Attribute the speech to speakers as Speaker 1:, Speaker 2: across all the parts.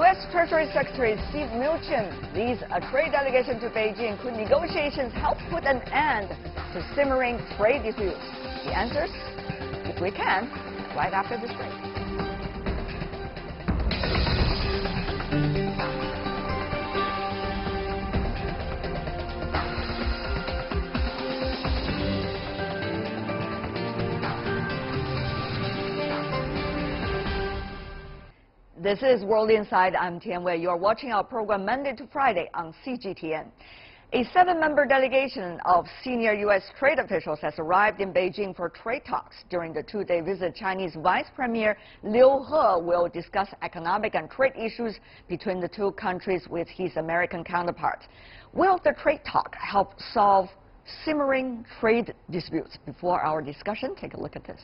Speaker 1: U.S. Treasury Secretary Steve Mnuchin leads a trade delegation to Beijing. Could negotiations help put an end to simmering trade disputes? The answers, if we can, right after this break. This is World Inside. I'm Tian Wei. You're watching our program Monday to Friday on CGTN. A 7-member delegation of senior U.S. trade officials has arrived in Beijing for trade talks. During the 2-day visit, Chinese Vice Premier Liu He will discuss economic and trade issues between the two countries with his American counterpart. Will the trade talk help solve simmering trade disputes? Before our discussion, take a look at this.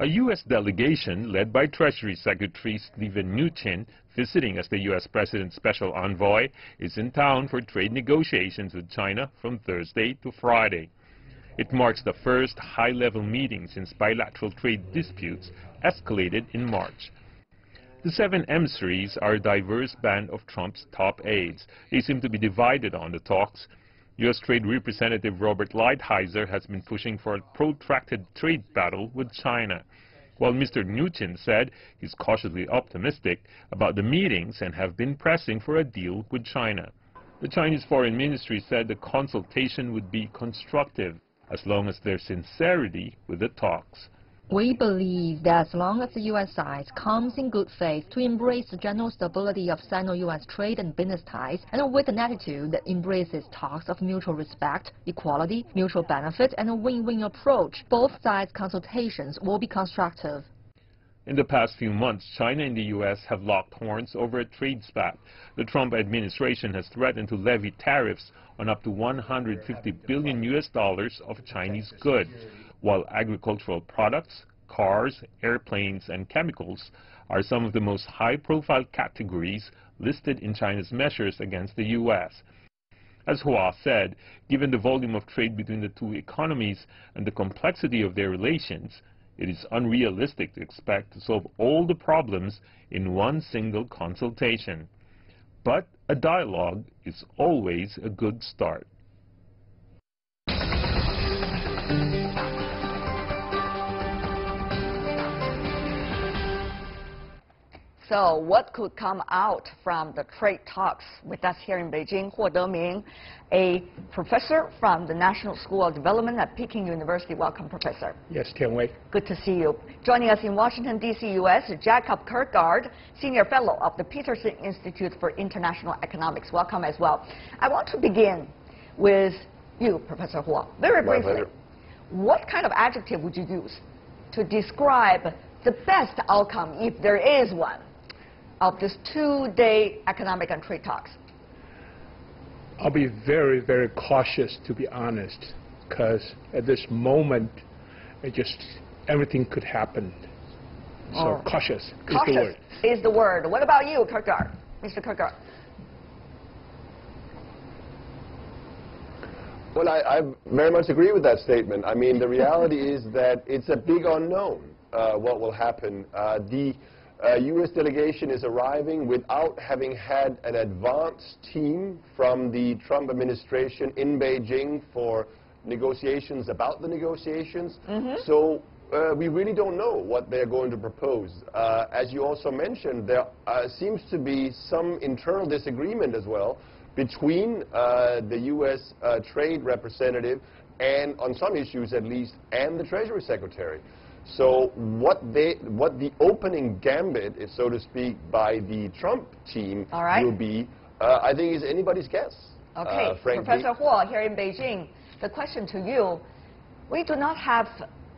Speaker 2: A U.S. delegation led by Treasury Secretary Steve Mnuchin, visiting as the U.S. President's special envoy, is in town for trade negotiations with China from Thursday to Friday. It marks the first high-level meeting since bilateral trade disputes escalated in March. The 7 emissaries are a diverse band of Trump's top aides. They seem to be divided on the talks. U.S. Trade Representative Robert Lighthizer has been pushing for a protracted trade battle with China, while Mr. Mnuchin said he's cautiously optimistic about the meetings and have been pressing for a deal with China. The Chinese Foreign Ministry said the consultation would be constructive as long as there's sincerity with the talks.
Speaker 3: We believe that as long as the U.S. side comes in good faith to embrace the general stability of Sino-U.S. trade and business ties, and with an attitude that embraces talks of mutual respect, equality, mutual benefit, and a win-win approach, both sides' consultations will be constructive.
Speaker 2: In the past few months, China and the U.S. have locked horns over a trade spat. The Trump administration has threatened to levy tariffs on up to $150 billion of Chinese goods, while agricultural products, cars, airplanes, and chemicals are some of the most high-profile categories listed in China's measures against the U.S. As Hua said, given the volume of trade between the two economies and the complexity of their relations, it is unrealistic to expect to solve all the problems in one single consultation. But a dialogue is always a good start.
Speaker 1: So what could come out from the trade talks? With us here in Beijing, Huo Deming, a professor from the National School of Development at Peking University. Welcome, Professor.
Speaker 4: Yes, Tian Wei.
Speaker 1: Good to see you. Joining us in Washington, D.C., U.S., Jacob Kirkgaard, Senior Fellow of the Peterson Institute for International Economics. Welcome as well. I want to begin with you, Professor Huo. Very briefly, what kind of adjective would you use to describe the best outcome, if there is one, of this 2-day economic and trade talks?
Speaker 4: I'll be very, very cautious, to be honest, because at this moment, everything could happen. So cautious is the word.
Speaker 1: Is the word. What about you, Kirkgaard? Mr. Kirkgaard?
Speaker 5: Well, I very much agree with that statement. I mean, the reality is that it's a big unknown what will happen. The U.S. delegation is arriving without having had an advance team from the Trump administration in Beijing for negotiations about the negotiations. So we really don't know what they're going to propose. As you also mentioned, there seems to be some internal disagreement as well between the U.S. trade representative and, on some issues at least, and the Treasury Secretary. So what the opening gambit, is, so to speak, by the Trump team will be, I think, is anybody's guess.
Speaker 1: Okay, Professor Huo, here in Beijing, the question to you, we do not have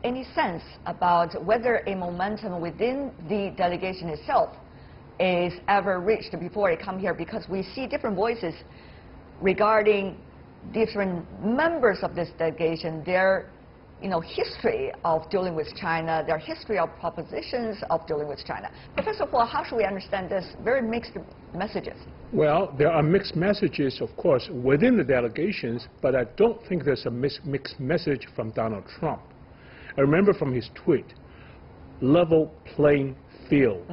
Speaker 1: any sense about whether a momentum within the delegation itself is ever reached before it come here, because we see different voices regarding different members of this delegation, their history of dealing with China, their history of propositions of dealing with China. Professor Huo, how should we understand this very mixed messages?
Speaker 4: Well, there are mixed messages, of course, within the delegations, but I don't think there's a mixed message from Donald Trump. I remember from his tweet, level playing field.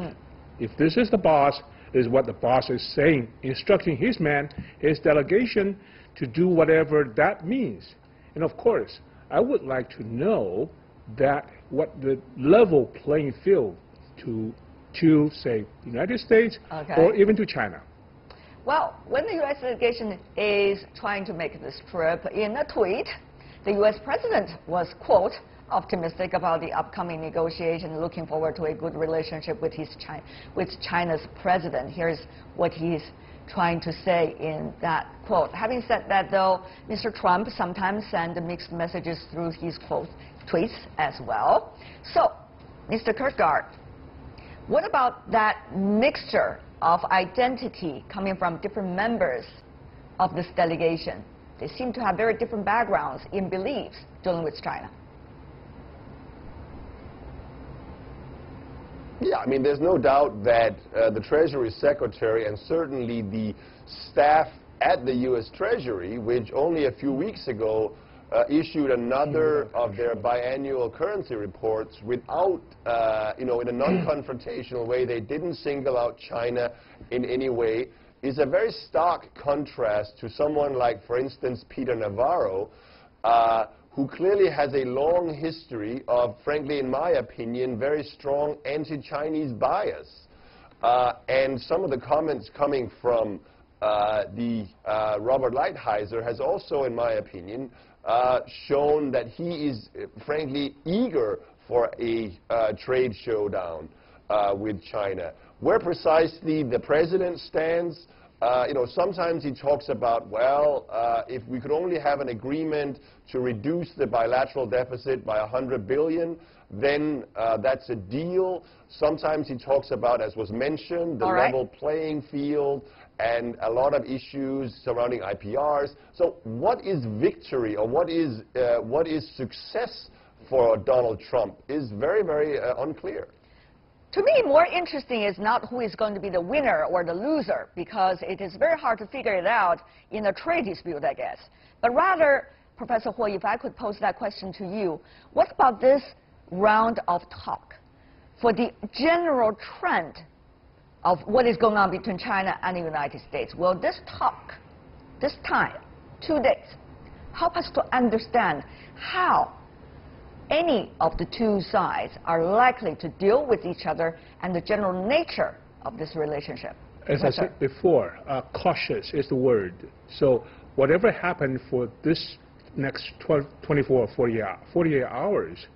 Speaker 4: If this is the boss, this is what the boss is saying, instructing his man, his delegation, to do whatever that means. And of course, I would like to know that what the level playing field to say, the United States or even to China.
Speaker 1: Well, when the U.S. delegation is trying to make this trip, in a tweet, the U.S. president was, quote, optimistic about the upcoming negotiation, looking forward to a good relationship with China's president. Here's what he's trying to say in that quote. Having said that, though, Mr. Trump sometimes sends mixed messages through his tweets as well. So, Mr. Kirkgard, what about that mixture of identity coming from different members of this delegation? They seem to have very different backgrounds in beliefs dealing with China.
Speaker 5: Yeah, I mean, there's no doubt that the Treasury Secretary and certainly the staff at the U.S. Treasury, which only a few weeks ago issued another of their biannual currency reports without, in a non-confrontational way, they didn't single out China in any way, is a very stark contrast to someone like, for instance, Peter Navarro, who clearly has a long history of, frankly, in my opinion, very strong anti-Chinese bias. And some of the comments coming from Robert Lighthizer has also, in my opinion, shown that he is, frankly, eager for a trade showdown with China. Where precisely the president stands, sometimes he talks about, well, if we could only have an agreement to reduce the bilateral deficit by 100 billion, then that's a deal. Sometimes he talks about, as was mentioned, the level playing field and a lot of issues surrounding IPRs. So what is victory, or what is success for Donald Trump is very, very unclear.
Speaker 1: To me, more interesting is not who is going to be the winner or the loser, because it is very hard to figure it out in a trade dispute, I guess. But rather, Professor Huo, if I could pose that question to you, what about this round of talk for the general trend of what is going on between China and the United States? Will this talk, this time, 2 days, help us to understand how any of the two sides are likely to deal with each other and the general nature of this relationship?
Speaker 4: As I said before, cautious is the word. So whatever happened for this next 24 or 48 hours,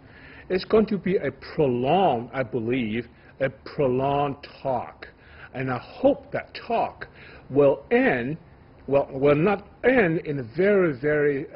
Speaker 4: it's going to be a prolonged, I believe, a prolonged talk. And I hope that talk will end, will not end in a very, very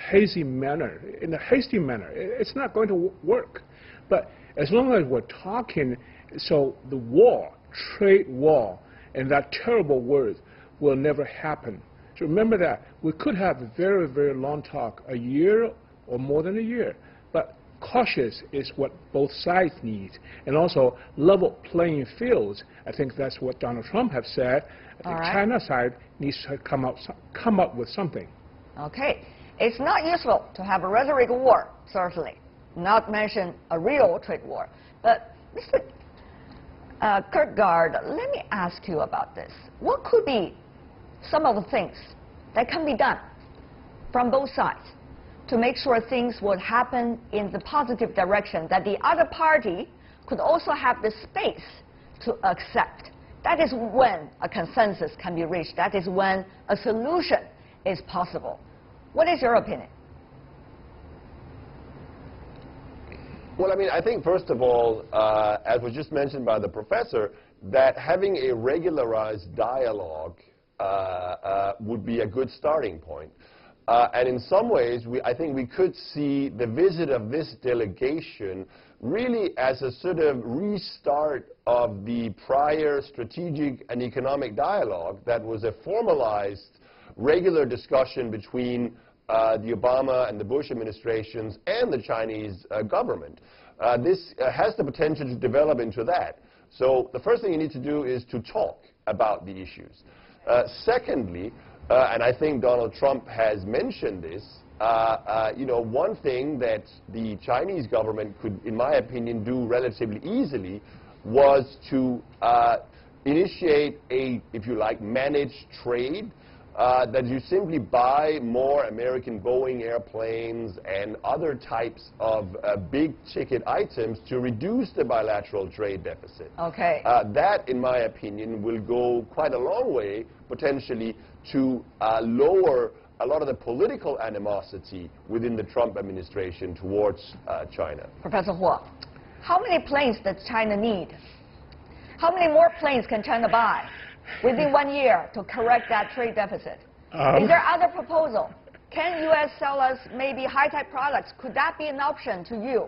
Speaker 4: hazy manner, in a hasty manner. It's not going to work. But as long as we're talking, so the war, trade war, and that terrible word will never happen. So remember that. We could have a very, very long talk, a year or more than a year. But cautious is what both sides need. And also level playing fields. I think that's what Donald Trump has said. I think China side needs to come up with something.
Speaker 1: Okay. It's not useful to have a rhetoric war, certainly. Not mention a real trade war. But Mr. Kirkgard, let me ask you about this. What could be some of the things that can be done from both sides to make sure things would happen in the positive direction, that the other party could also have the space to accept? That is when a consensus can be reached. That is when a solution is possible. What is your opinion?
Speaker 5: Well, I mean, I think, first of all, as was just mentioned by the professor, that having a regularized dialogue would be a good starting point. And in some ways, I think we could see the visit of this delegation really as a sort of restart of the prior strategic and economic dialogue that was a formalized, regular discussion between the Obama and the Bush administrations and the Chinese government. This has the potential to develop into that. So the first thing you need to do is to talk about the issues. Secondly, and I think Donald Trump has mentioned this, one thing that the Chinese government could, in my opinion, do relatively easily was to initiate a, if you like, managed trade, that you simply buy more American Boeing airplanes and other types of big-ticket items to reduce the bilateral trade deficit.
Speaker 1: Okay.
Speaker 5: That, in my opinion, will go quite a long way, potentially, to lower a lot of the political animosity within the Trump administration towards China.
Speaker 1: Professor Huo, how many planes does China need? How many more planes can China buy within 1 year to correct that trade deficit? Is there other proposal? Can U.S. sell us maybe high-tech products? Could that be an option to you?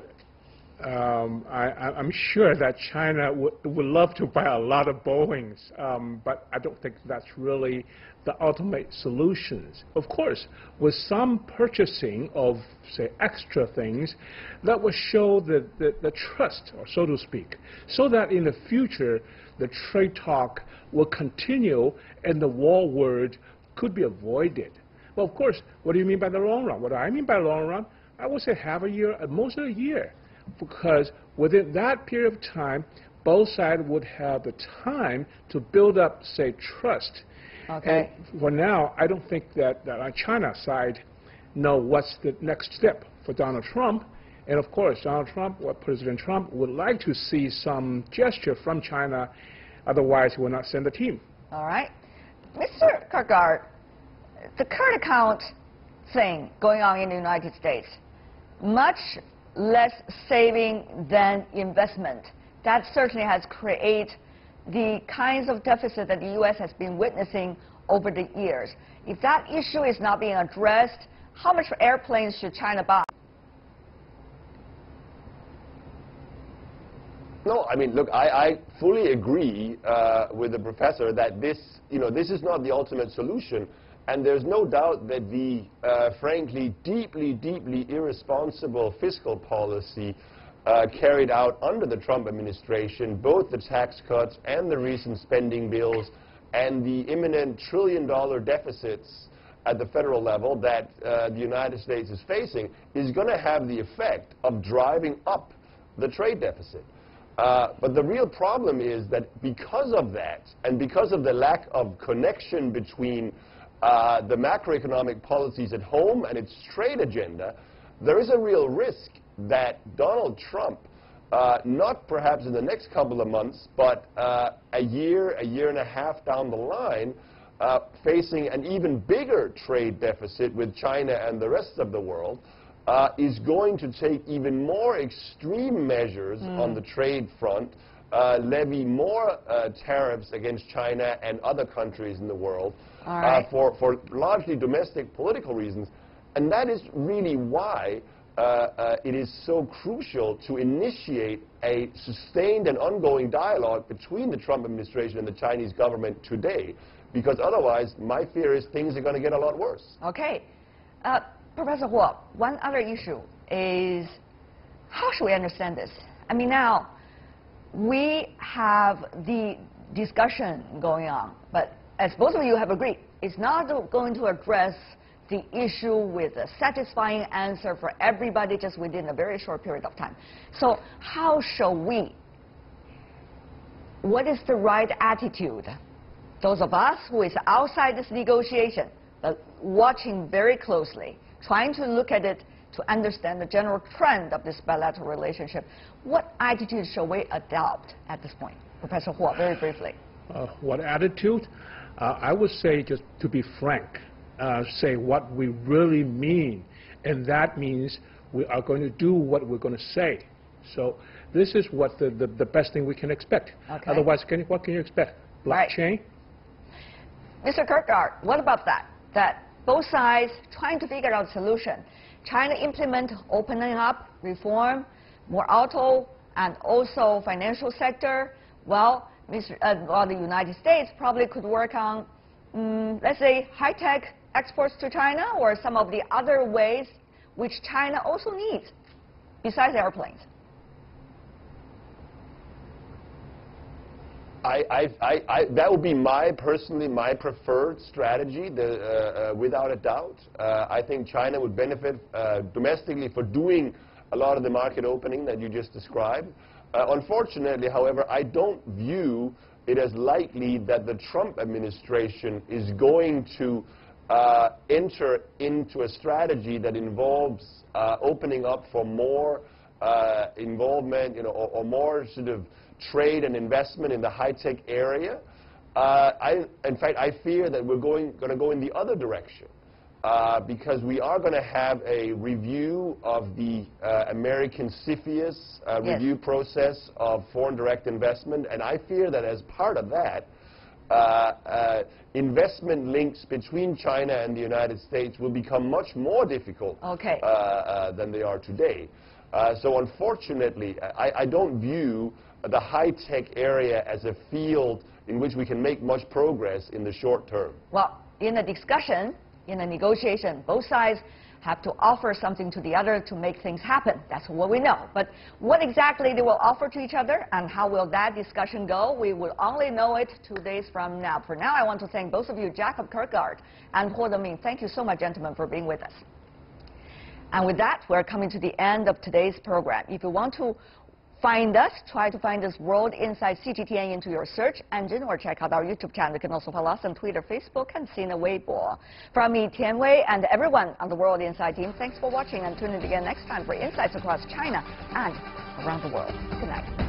Speaker 4: I'm sure that China would love to buy a lot of Boeings, but I don't think that's really the ultimate solutions. Of course, with some purchasing of, say, extra things, that will show the trust, or so to speak, so that in the future, the trade talk will continue and the war word could be avoided. Well, of course, what do you mean by the long run? What do I mean by the long run? I would say half a year, most of a year, because within that period of time, both sides would have the time to build up, say, trust.
Speaker 1: Okay.
Speaker 4: And for now, I don't think that on China's side know what's the next step for Donald Trump. And of course, Donald Trump, or President Trump, would like to see some gesture from China. Otherwise, he will not send a team.
Speaker 1: All right. Mr. Kirkgard, the current account thing going on in the United States, much less saving than investment. That certainly has created the kinds of deficit that the U.S. has been witnessing over the years. If that issue is not being addressed, how much airplanes should China buy?
Speaker 5: No, I mean, look, I fully agree with the professor that this is not the ultimate solution. And there's no doubt that the, frankly, deeply, deeply irresponsible fiscal policy carried out under the Trump administration, both the tax cuts and the recent spending bills and the imminent trillion-dollar deficits at the federal level that the United States is facing, is going to have the effect of driving up the trade deficit. But the real problem is that because of that, and because of the lack of connection between the macroeconomic policies at home and its trade agenda, there is a real risk that Donald Trump, not perhaps in the next couple of months, but a year and a half down the line, facing an even bigger trade deficit with China and the rest of the world, is going to take even more extreme measures on the trade front, levy more tariffs against China and other countries in the world, for largely domestic political reasons. And that is really why it is so crucial to initiate a sustained and ongoing dialogue between the Trump administration and the Chinese government today, because otherwise, my fear is things are going to get a lot worse.
Speaker 1: Okay. Professor Huo, one other issue is, how should we understand this? I mean, now, we have the discussion going on, but as both of you have agreed, it's not going to address the issue with a satisfying answer for everybody just within a very short period of time. So how shall we, what is the right attitude? Those of us who is outside this negotiation, but watching very closely, trying to look at it to understand the general trend of this bilateral relationship, what attitude shall we adopt at this point? Professor Huo, very briefly.
Speaker 4: What attitude? I would say, just to be frank, say what we really mean, and that means we are going to do what we're going to say. So this is what the best thing we can expect.
Speaker 1: Okay.
Speaker 4: Otherwise, what can you expect? Blockchain?
Speaker 1: Right. Mr. Kirkgard, what about that? That both sides trying to figure out a solution. China implement opening up, reform, more auto, and also financial sector. Well, the United States probably could work on, let's say, high-tech exports to China or some of the other ways which China also needs, besides airplanes.
Speaker 5: That would be personally my preferred strategy, without a doubt. I think China would benefit domestically for doing a lot of the market opening that you just described. Unfortunately, however, I don't view it as likely that the Trump administration is going to enter into a strategy that involves opening up for more involvement, or more sort of trade and investment in the high-tech area. In fact, I fear that we're going to go in the other direction. Because we are going to have a review of the American CFIUS review process of foreign direct investment, and I fear that as part of that, investment links between China and the United States will become much more difficult than they are today. So unfortunately, I don't view the high-tech area as a field in which we can make much progress in the short term.
Speaker 1: Well, in a discussion, in a negotiation, both sides have to offer something to the other to make things happen. That's what we know. But what exactly they will offer to each other and how will that discussion go, we will only know it 2 days from now. For now, I want to thank both of you, Jacob Kirkgard and Huo Deming. Thank you so much, gentlemen, for being with us. And with that, we're coming to the end of today's program. If you want to find us, try to find us World Insight CGTN into your search engine, or check out our YouTube channel. You can also follow us on Twitter, Facebook, and Sina Weibo. From me, Tian Wei, and everyone on the World Insight team, thanks for watching, and tune in again next time for insights across China and around the world. Good night.